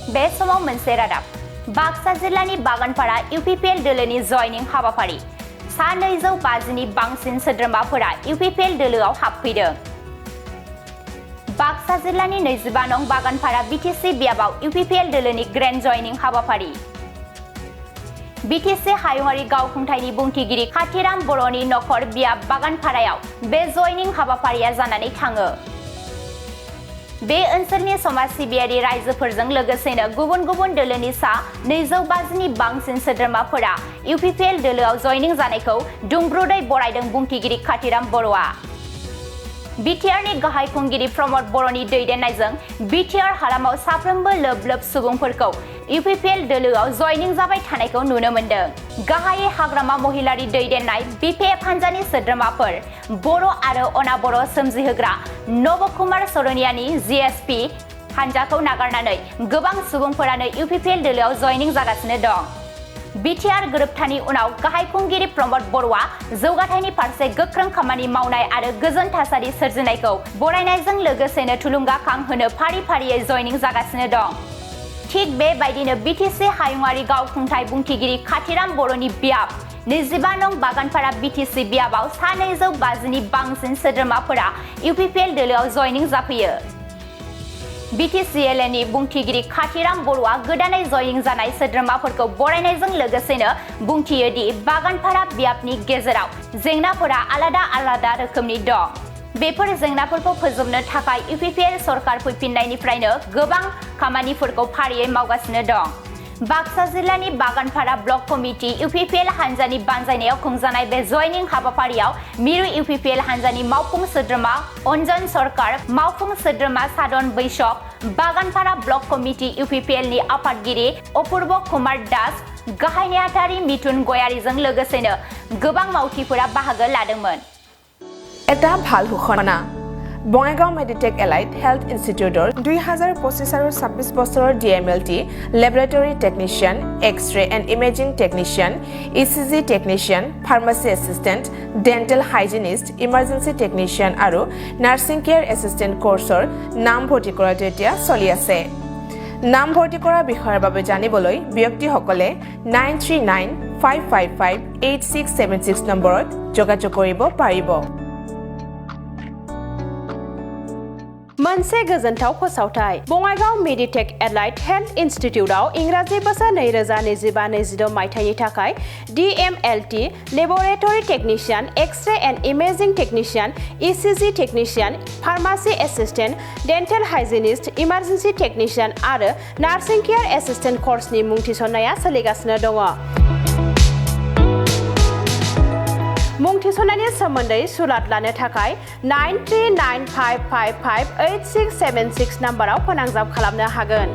बे समाव मोनसे रादाब बाक्सा जिल्लानि बागानपारा इउपिपिएल दोलोनि जयनिं हाबाफारि सा 250 नि बांसिन सोद्रोमाफोरा इउपिपिएल दोलोआव हाबफैदों। बाक्सा जिल्लानि 25 नं बागानपारा बिटिसि बियाबाव इउपिपिएल दोलोनि ग्रेन्ड जयनिं हाबाफारि बिटिसि हायुङारि गावखुंथायनि बुंथिगिरि खाथिराम बर'नि नखर बियाब बागानपारायाव बे जयनिं हाबाफारिया जानानै थाङो। बे ओनसोलनि समाज सिबियारि रायजोफोरजों लोगोसेनो गुबुन गुबुन दोलोनि सा 250 नि बांसिन सोद्रोमाफोरा इउपिपिएल दोलोआव जयनिं जानायखौ दुंब्रुदै बरायदों बुंथिगिरि खाथिराम बर'आ। बिटिआरनि गाहाय खुंगिरि प्रमद बर'नि दैदेननायजों बिटिआर हालामाव साफ्रोमबो लोब लोब सुबुंफोरखौ इउपिपिएल दोलोआव जयनिं जाबाय थानायखौ नुनो मोन्दों। गाहायै हाग्रामा महिलारि दैदेननाय बिपिएफ हान्जानि सोद्रोमाफोर बर' आरो अनाबर' सोमजिहोग्रा नबकुमार सरनियानि जिएसपि हान्जाखौ नागारनानै गोबां सुबुंफोरानो इउपिपिएल दोलोआव जयनिं जागासिनो दं। बिटिआर गोरोबथानि उनाव गाहाय खुंगिरि प्रमद बर'आ जौगाथायनि फारसे गोख्रों खामानि मावनाय आरो गोजोन थासारि सोरजिनायखौ बरायनायजों लोगोसेनो थुलुंगाखांहोनो फारि फारियै जयनिं जागासिनो दं। थिग बेबायदिनो बिटिसि हायुङारि गावखुंथाय बुंथिगिरि खाथिराम बर'नि बियाब 25 नं बागानपारा बिटिसि बियाबाव सा 250 नि बांसिन सोद्रोमाफोरा इउपिपिएल दोलोआव जयनिं जाफैयो। बिटिसिएलनि बुंथिगिरि खाथिराम बर'आ गोदानै जयनिं जानाय सोद्रोमाफोरखौ बरायनायजों लोगोसेनो बुंथियो दि बागानपारा बियाबनि गेजेराव जेंनाफोरा आलादा आलादा रोखोमनि दं। बेफोर जेंनाफोरखौ फोजोबनो थाखाय इउपिपिएल सरकार फैफिननायनिफ्रायनो गोबां खामानिफोरखौ फारियै मावगासिनो दं। बाक्सा जिल्लानि बागानपारा ब्लक कमिटि इउपिपिएल हान्जानि बानजायनायाव खुंजानाय बे जयनिं हाबाफारियाव मिरु इउपिपिएल हान्जानि मावफुं सोद्रोमा अन्जन सरकार, मावफुं सोद्रोमा साधन बैसक, बागानपारा ब्लक कमिटि इउपिपिएलनि आफादगिरि अपूर्व कुमार दास, गाहाय नेहाथारि मिथुन गयारीजों लोगोसेनो गोबां मावथिफोरा बाहागो लादोंमोन। এটা ভাল ঘোষণা বঙাইগাঁও মেডিটেক এলাইট হেল্থ ইনষ্টিটিউটৰ 2025 আৰু 26 বছৰৰ DMLT laboratory technician, X ray and imaging technician, ECG technician, pharmacy assistant, dental hygienist, emergency technician আৰু নাৰ্ছিং কেয়াৰ এছিষ্টেণ্ট কোৰ্চৰ নাম ভৰ্তি কৰাটো এতিয়া চলি আছে। নাম ভৰ্তি কৰা বিষয়ৰ বাবে জানিবলৈ ব্যক্তিসকলে 9395558676 নম্বৰত যোগাযোগ কৰিব পাৰিব। मोनसे गोजोनथाव फोसावथाय बङाइगाव मेडिटेक एलाइट हेल्थ इनस्टिट्यूटआव इंराजि बोसोर 2025-26 मायथाइनि थाखाय DMLT laboratory technician, x-ray and imaging technician, ECG technician, pharmacy assistant, dental hygienist, emergency technician आरो नार्सिं केयार एसिस्टेंट कोर्सनि मुं थिसननाया सोलिगासिनो दङ। मुं थिसननायनि सोमोन्दै सुलाद लानो थाखाय 9395558676 नाम्बाराव फोनांजाब खालामनो हागोन।